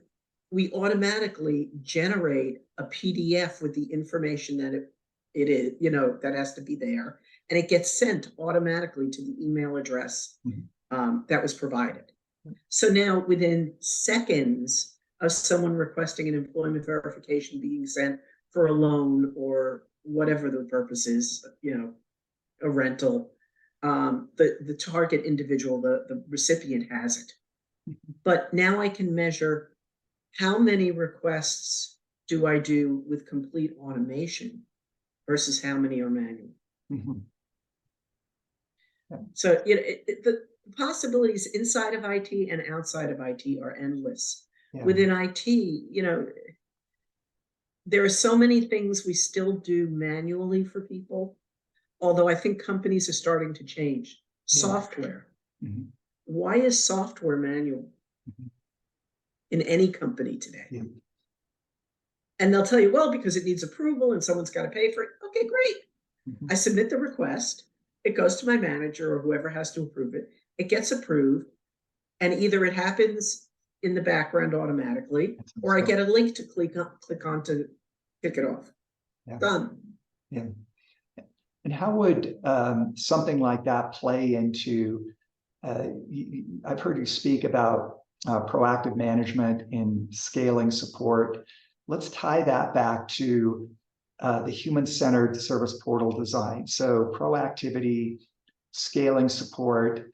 we automatically generate a PDF with the information that it is, that has to be there. And it gets sent automatically to the email address that was provided. So now within seconds of someone requesting an employment verification being sent for a loan or whatever the purpose is, a rental, the target individual, the recipient has it. But now I can measure how many requests do I do with complete automation versus how many are manual. Mhm. Yeah. So the possibilities inside of IT and outside of IT are endless. Yeah. Within IT, there are so many things we still do manually for people, although I think companies are starting to change. Yeah. Software. Mhm. Why is software manual Mhm. in any company today? Yeah. And they'll tell you, well, because it needs approval and someone's got to pay for it. Okay, great. Mhm. I submit the request. It goes to my manager or whoever has to approve it. It gets approved. And either it happens in the background automatically, or I get a link to click on to kick it off. Yeah. Done. Yeah. And how would something like that play into, I've heard you speak about proactive management in scaling support. Let's tie that back to the human-centered service portal design. So proactivity, scaling support,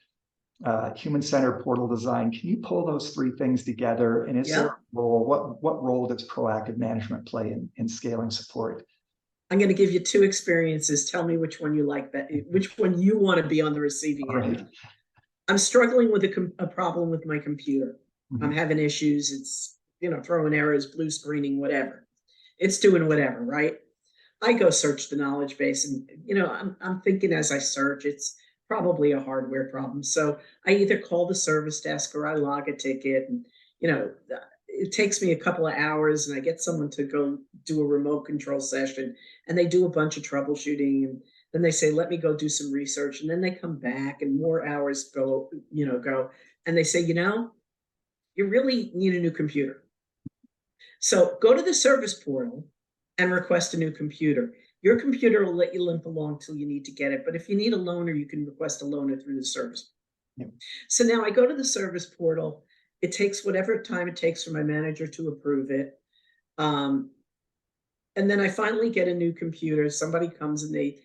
human-centered portal design. Can you pull those three things together? And is there a role? What role does proactive management play in scaling support? I'm going to give you two experiences. Tell me which one you like, which one you want to be on the receiving end of. I'm struggling with a problem with my computer. Mm-hmm. I'm having issues. It's, throwing errors, blue screening, whatever. It's doing whatever, right? I go search the knowledge base and, I'm thinking as I search, it's probably a hardware problem. So I either call the service desk or I log a ticket and, it takes me a couple of hours and I get someone to go do a remote control session and they do a bunch of troubleshooting and then they say, let me go do some research. And then they come back and more hours go and they say, you really need a new computer. So go to the service portal and request a new computer. Your computer will let you limp along till you need to get it. But if you need a loaner, you can request a loaner through the service. Yep. So now I go to the service portal. It takes whatever time it takes for my manager to approve it. And then I finally get a new computer. Somebody comes and they,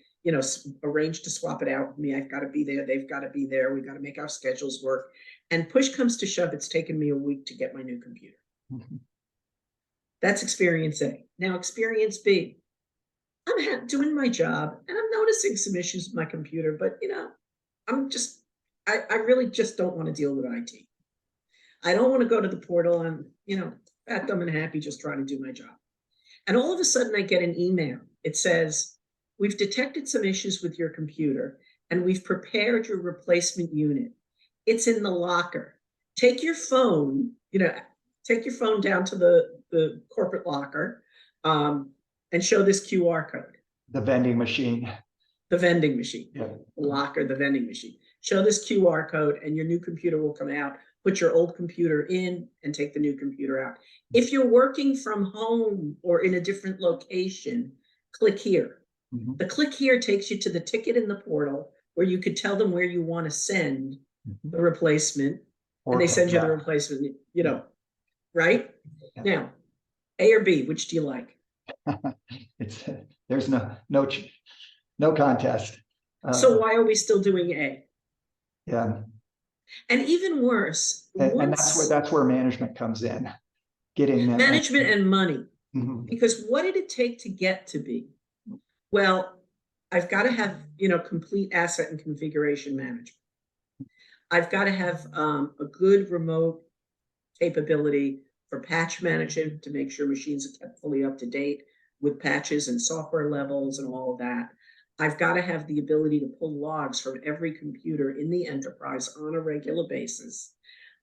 arrange to swap it out with me. I've got to be there. They've got to be there. We got to make our schedules work. And push comes to shove, it's taken me a week to get my new computer. Mm-hmm. That's experience A. Now, experience B. I'm doing my job and I'm noticing some issues with my computer, but I really just don't want to deal with IT. I don't want to go to the portal. I'm, fat, dumb, and happy just trying to do my job. And all of a sudden I get an email. It says, we've detected some issues with your computer and we've prepared your replacement unit. It's in the locker. Take your phone, down to the corporate locker and show this QR code. The vending machine. The vending machine. Yeah. The locker, the vending machine. Show this QR code and your new computer will come out. Put your old computer in and take the new computer out. If you're working from home or in a different location, click here. Mm-hmm. The click here takes you to the ticket in the portal where you could tell them where you want to send the replacement. And they send you the replacement, right? Yeah. Now, A or B, which do you like? There's no contest. So why are we still doing A? Yeah. And even worse, and that's where management comes in, getting management and money. Mm-hmm. Because what did it take to get to B? Well, I've got to have complete asset and configuration management. I've got to have a good remote capability for patch management to make sure machines are kept fully up to date with patches and software levels and all of that. I've got to have the ability to pull logs from every computer in the enterprise on a regular basis.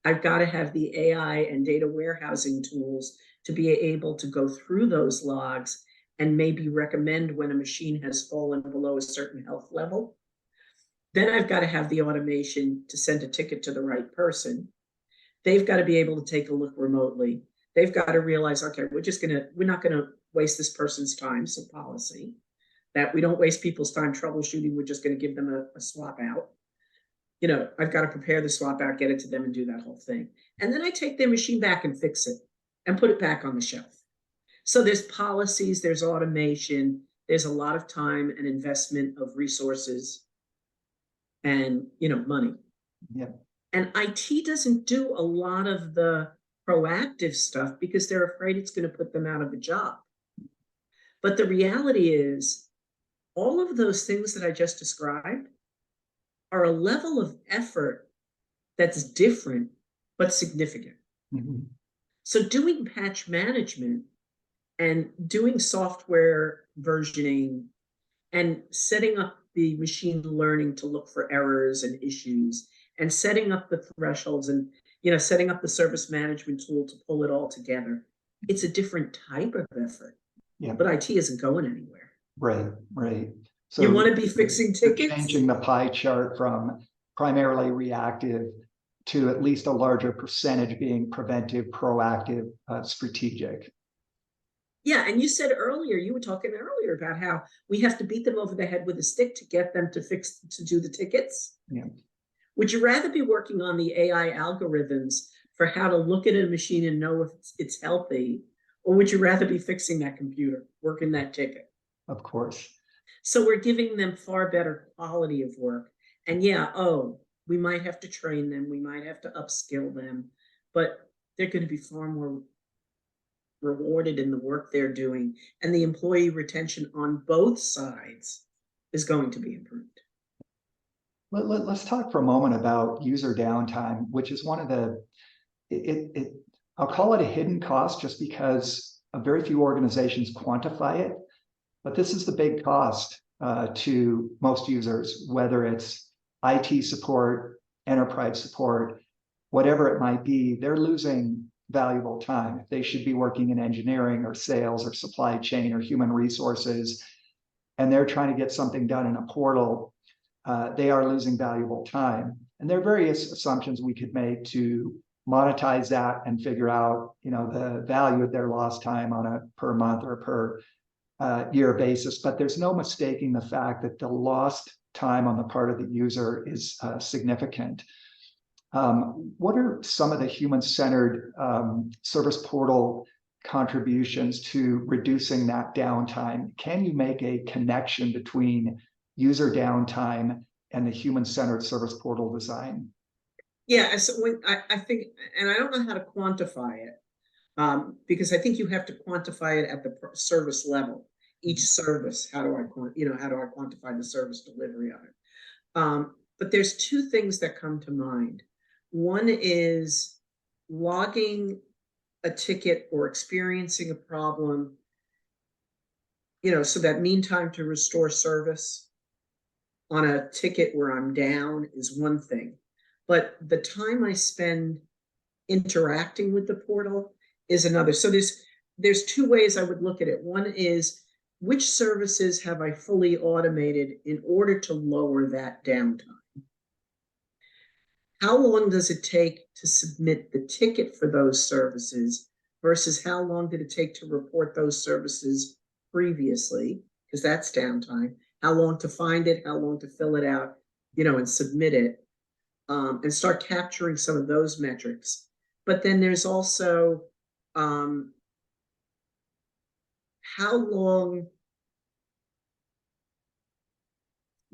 I've got to have the AI and data warehousing tools to be able to go through those logs and maybe recommend when a machine has fallen below a certain health level. Then I've got to have the automation to send a ticket to the right person. They've got to be able to take a look remotely. They've got to realize, okay, we're not going to waste this person's time. So policy that we don't waste people's time troubleshooting. We're just going to give them a swap out. I've got to prepare the swap out, get it to them and do that whole thing. And then I take their machine back and fix it and put it back on the shelf. So there's policies, there's automation, there's a lot of time and investment of resources and, money. Yeah. And IT doesn't do a lot of the proactive stuff because they're afraid it's going to put them out of a job. But the reality is all of those things that I just described are a level of effort that's different, but significant. Mhm. So doing patch management and doing software versioning and setting up the machine learning to look for errors and issues and setting up the thresholds and setting up the service management tool to pull it all together, it's a different type of effort. Yeah. But IT isn't going anywhere. Right, right. So you want to be fixing you're tickets? changing the pie chart from primarily reactive to at least a larger percentage being preventive, proactive, strategic. Yeah, and you were talking earlier about how we have to beat them over the head with a stick to get them to do the tickets. Yeah. Would you rather be working on the AI algorithms for how to look at a machine and know if it's healthy, or would you rather be fixing that computer, working that ticket? Of course. So we're giving them far better quality of work. And we might have to train them, we might have to upskill them, but they're going to be far more rewarded in the work they're doing, and the employee retention on both sides is going to be improved. Let's talk for a moment about user downtime, which is one of I'll call it a hidden cost just because very few organizations quantify it. But this is the big cost to most users, whether it's IT support, enterprise support, whatever it might be. They're losing valuable time. If they should be working in engineering or sales or supply chain or human resources, and they're trying to get something done in a portal, they are losing valuable time. And there are various assumptions we could make to monetize that and figure out, the value of their lost time on a per month or per year basis. But there's no mistaking the fact that the lost time on the part of the user is significant. What are some of the human-centered service portal contributions to reducing that downtime? Can you make a connection between user downtime and the human-centered service portal design? Yeah, so I think, and I don't know how to quantify it, because I think you have to quantify it at the service level. Each service, how do I quantify the service delivery of it? But there's two things that come to mind. One is logging a ticket or experiencing a problem, so that mean time to restore service on a ticket where I'm down is one thing. But the time I spend interacting with the portal is another. So there's two ways I would look at it. One is, which services have I fully automated in order to lower that downtime? How long does it take to submit the ticket for those services versus how long did it take to report those services previously? Because that's downtime. How long to find it, how long to fill it out, and submit it, and start capturing some of those metrics. But then there's also how long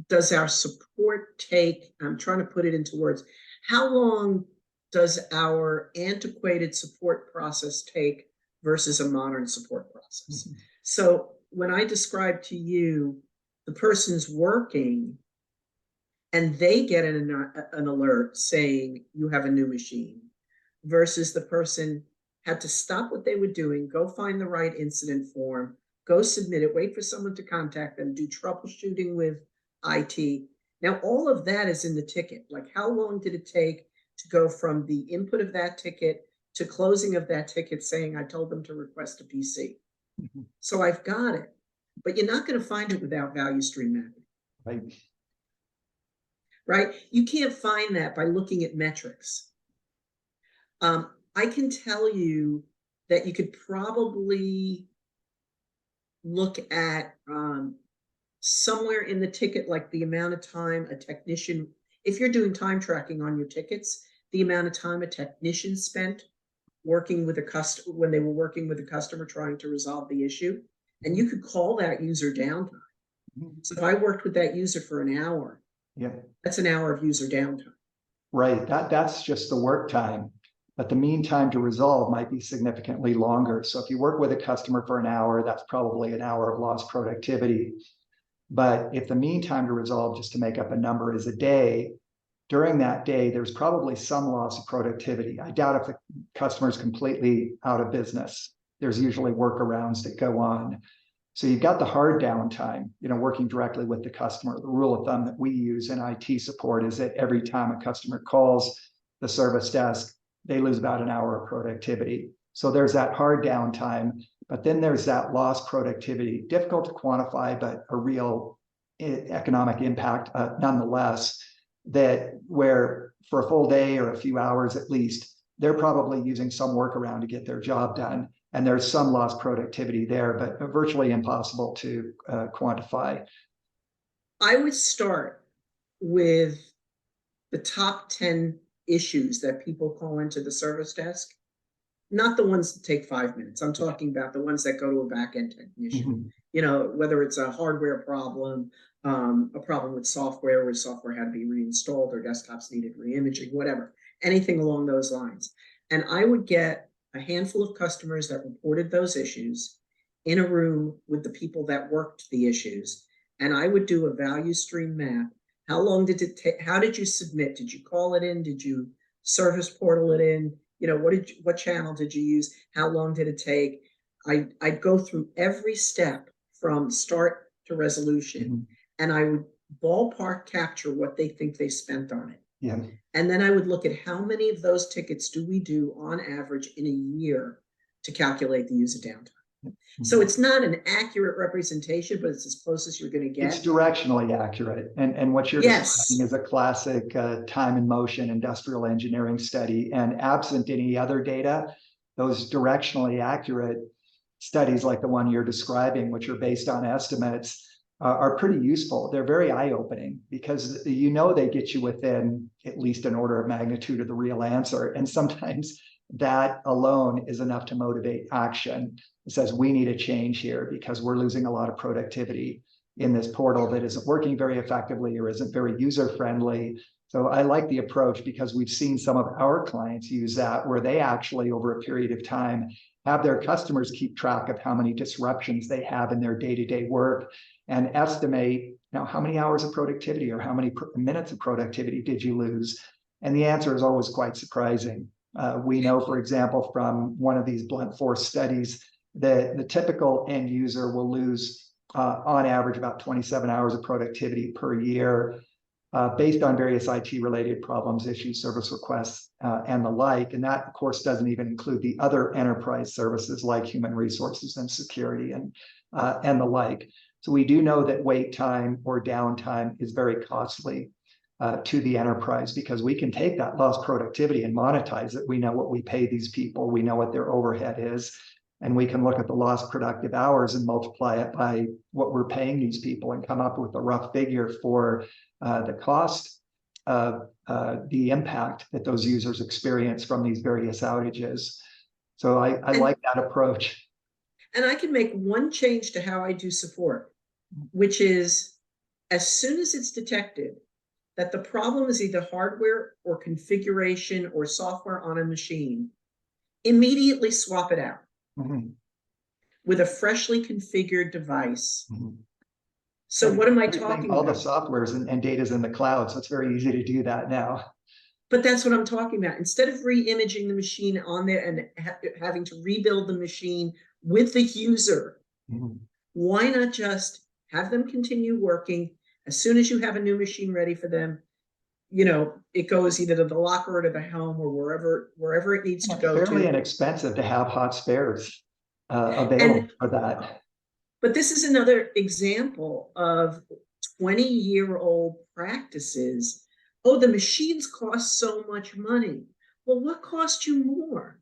does our support take? I'm trying to put it into words. How long does our antiquated support process take versus a modern support process? Mm-hmm. So when I describe to you the person's working and they get an alert saying you have a new machine, versus the person had to stop what they were doing, go find the right incident form, go submit it, wait for someone to contact them, do troubleshooting with IT. Now, all of that is in the ticket. Like, how long did it take to go from the input of that ticket to closing of that ticket saying, I told them to request a PC. Mm-hmm. So I've got it, but you're not going to find it without value stream mapping. Right? You can't find that by looking at metrics. I can tell you that you could probably look at somewhere in the ticket, like the amount of time a technician, if you're doing time tracking on your tickets, the amount of time a technician spent working with a customer when they were working with a customer trying to resolve the issue. And you could call that user downtime. Mm-hmm. So if I worked with that user for an hour, that's an hour of user downtime. Right. That's just the work time. But the mean time to resolve might be significantly longer. So if you work with a customer for an hour, that's probably an hour of lost productivity. But if the mean time to resolve, just to make up a number, is a day, during that day, there's probably some loss of productivity. I doubt if the customer is completely out of business. There's usually workarounds that go on. So you've got the hard downtime, working directly with the customer. The rule of thumb that we use in IT support is that every time a customer calls the service desk, they lose about an hour of productivity. So there's that hard downtime, but then there's that lost productivity, difficult to quantify, but a real economic impact nonetheless, that where for a full day or a few hours at least, they're probably using some workaround to get their job done. And there's some lost productivity there, but virtually impossible to quantify. I would start with the top 10 issues that people call into the service desk, not the ones that take 5 minutes. I'm talking about the ones that go to a back-end technician, whether it's a hardware problem, a problem with software where software had to be reinstalled or desktops needed reimaging, whatever, anything along those lines. And I would get a handful of customers that reported those issues in a room with the people that worked the issues. And I would do a value stream map. How long did it take? How did you submit? Did you call it in? Did you service portal it in? What channel did you use? How long did it take? I'd go through every step from start to resolution, and I would ballpark capture what they think they spent on it. Yeah. And then I would look at how many of those tickets do we do on average in a year to calculate the user downtime. So it's not an accurate representation, but it's as close as you're going to get. It's directionally accurate. And what you're describing is a classic time and motion industrial engineering study. And absent any other data, those directionally accurate studies like the one you're describing, which are based on estimates, are pretty useful. They're very eye-opening because they get you within at least an order of magnitude of the real answer. And sometimes that alone is enough to motivate action. It says we need a change here because we're losing a lot of productivity in this portal that isn't working very effectively or isn't very user-friendly. So I like the approach because we've seen some of our clients use that where they actually, over a period of time, have their customers keep track of how many disruptions they have in their day-to-day work and estimate, how many hours of productivity or how many minutes of productivity did you lose? And the answer is always quite surprising. We know, for example, from one of these blunt force studies that the typical end user will lose on average about 27 hours of productivity per year based on various IT-related problems, issues, service requests, and the like. And that, of course, doesn't even include the other enterprise services like human resources and security and the like. So we do know that wait time or downtime is very costly to the enterprise because we can take that lost productivity and monetize it. We know what we pay these people. We know what their overhead is. And we can look at the lost productive hours and multiply it by what we're paying these people and come up with a rough figure for the cost of the impact that those users experience from these various outages. So I like that approach. And I can make one change to how I do support, which is as soon as it's detected that the problem is either hardware or configuration or software on a machine, immediately swap it out with a freshly configured device. So what am I talking about? All the softwares and data's in the cloud, so it's very easy to do that now. But that's what I'm talking about. Instead of re-imaging the machine on there and having to rebuild the machine with the user, why not just have them continue working? As soon as you have a new machine ready for them, it goes either to the locker or to the home or wherever it needs to go. It's fairly inexpensive to have hot spares available for that. But this is another example of 20-year-old practices. Oh, the machines cost so much money. Well, what cost you more?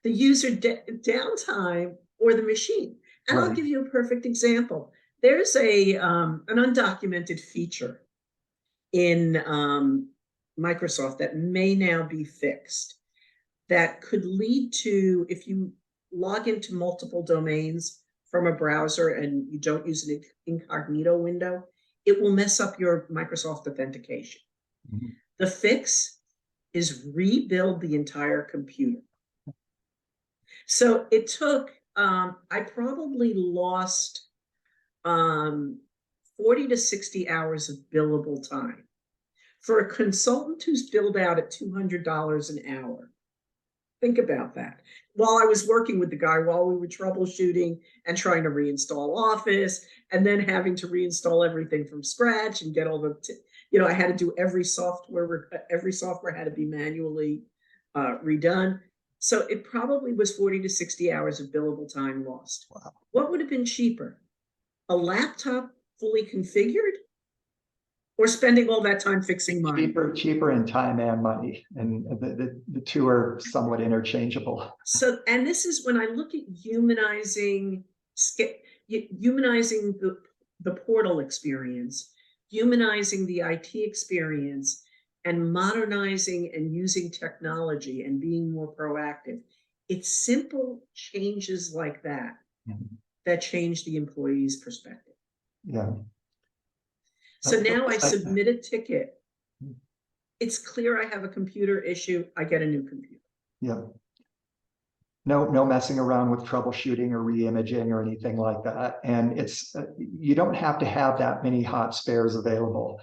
The user downtime or the machine? And I'll give you a perfect example. There's an undocumented feature in Microsoft that may now be fixed that could lead to, if you log into multiple domains from a browser and you don't use an incognito window, it will mess up your Microsoft authentication. The fix is rebuild the entire computer. So it took, I probably lost 4 40 to 60 hours of billable time. For a consultant who's billed out at $200 an hour, think about that. While I was working with the guy, while we were troubleshooting and trying to reinstall Office, and then having to reinstall everything from scratch and get all the, I had to do every software had to be manually redone. So it probably was 40 to 60 hours of billable time lost. Wow. What would have been cheaper? A laptop fully configured, or spending all that time fixing mine? Cheaper in time and money, and the two are somewhat interchangeable. So, and this is when I look at humanizing the portal experience, humanizing the IT experience, and modernizing and using technology and being more proactive. It's simple changes like that that change the employee's perspective. Yeah. So now I submit a ticket. It's clear I have a computer issue. I get a new computer. Yeah. No messing around with troubleshooting or re-imaging or anything like that. And it's you don't have to have that many hot spares available.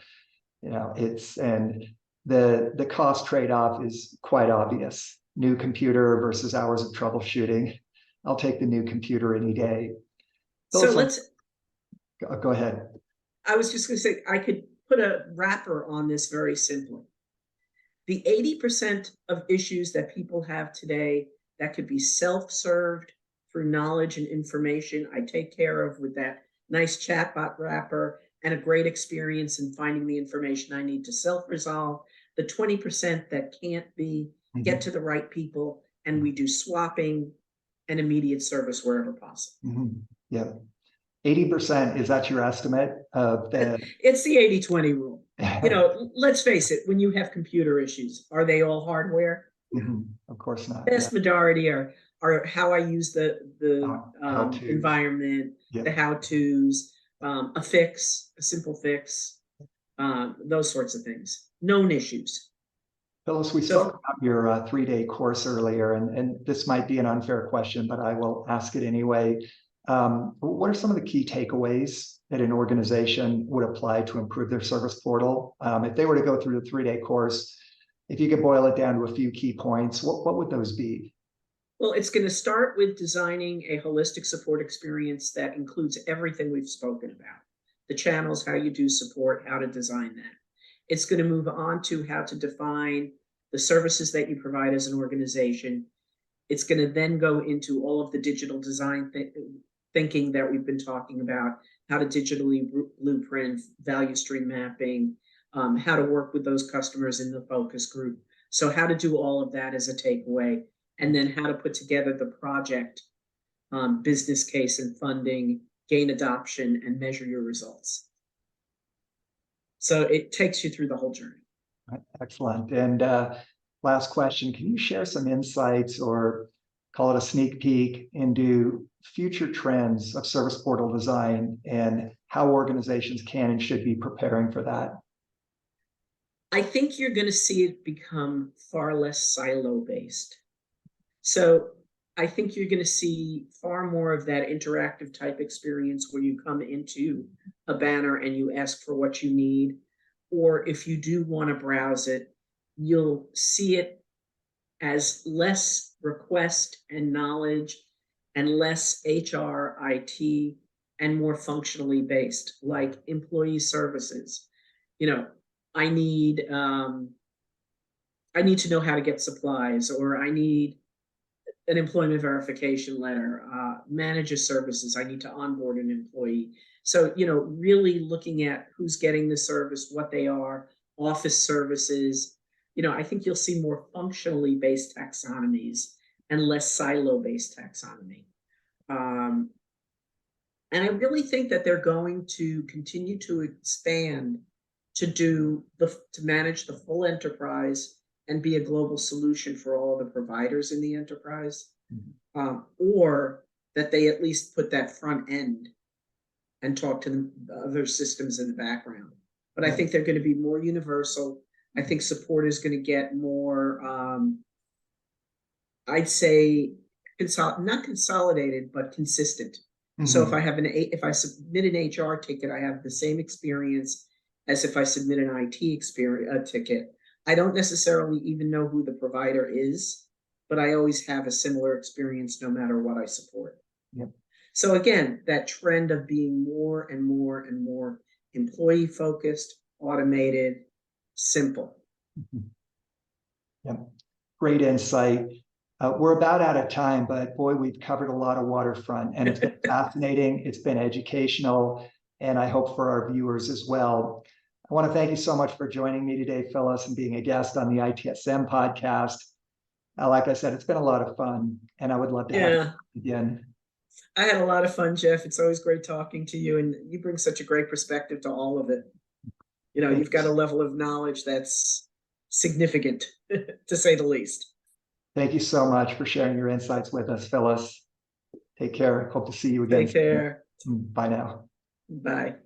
And the cost trade-off is quite obvious. New computer versus hours of troubleshooting. I'll take the new computer any day. So go ahead. I was just going to say, I could put a wrapper on this very simply. The 80% of issues that people have today that could be self-served through knowledge and information, I take care of with that nice chatbot wrapper and a great experience in finding the information I need to self-resolve. The 20% that can't be, get to the right people, and we do swapping and immediate service wherever possible. Yeah. 80%, is that your estimate of the? It's the 80-20 rule. Let's face it, when you have computer issues, are they all hardware? Of course not. Vast majority are how I use the environment, the how-tos, a simple fix, those sorts of things. Known issues. Phyllis, we spoke about your 3-day course earlier, and this might be an unfair question, but I will ask it anyway. What are some of the key takeaways that an organization would apply to improve their service portal? If they were to go through the 3-day course, if you could boil it down to a few key points, what would those be? Well, it's going to start with designing a holistic support experience that includes everything we've spoken about. The channels, how you do support, how to design that. It's going to move on to how to define the services that you provide as an organization. It's going to then go into all of the digital design thinking that we've been talking about, how to digitally blueprint, value stream mapping, how to work with those customers in the focus group. So how to do all of that as a takeaway, and then how to put together the project, business case and funding, gain adoption, and measure your results. So it takes you through the whole journey. Excellent. And last question, can you share some insights or call it a sneak peek into future trends of service portal design and how organizations can and should be preparing for that? I think you're going to see it become far less silo-based. So I think you're going to see far more of that interactive type experience where you come into a banner and you ask for what you need. Or if you do want to browse it, you'll see it as less request and knowledge and less HR, IT, and more functionally based, like employee services. I need to know how to get supplies, or I need an employment verification letter, manager services, I need to onboard an employee. So, really looking at who's getting the service, what they are, office services. I think you'll see more functionally based taxonomies and less silo-based taxonomy. And I really think that they're going to continue to expand to manage the full enterprise and be a global solution for all the providers in the enterprise, or that they at least put that front end and talk to the other systems in the background. But I think they're going to be more universal. I think support is going to get more, I'd say, not consolidated, but consistent. So if I have if I submit an HR ticket, I have the same experience as if I submit an IT ticket. I don't necessarily even know who the provider is, but I always have a similar experience no matter what I support. Yep. So again, that trend of being more and more and more employee focused, automated, simple. Yep. Great insight. We're about out of time, but boy, we've covered a lot of waterfront, and it's been fascinating. It's been educational, and I hope for our viewers as well. I want to thank you so much for joining me today, Phyllis, and being a guest on the ITSM podcast. Like I said, it's been a lot of fun, and I would love to have you again. I had a lot of fun, Jeff. It's always great talking to you, and you bring such a great perspective to all of it. You know, you've got a level of knowledge that's significant, to say the least. Thank you so much for sharing your insights with us, Phyllis. Take care. Hope to see you again. Take care. Bye now. Bye.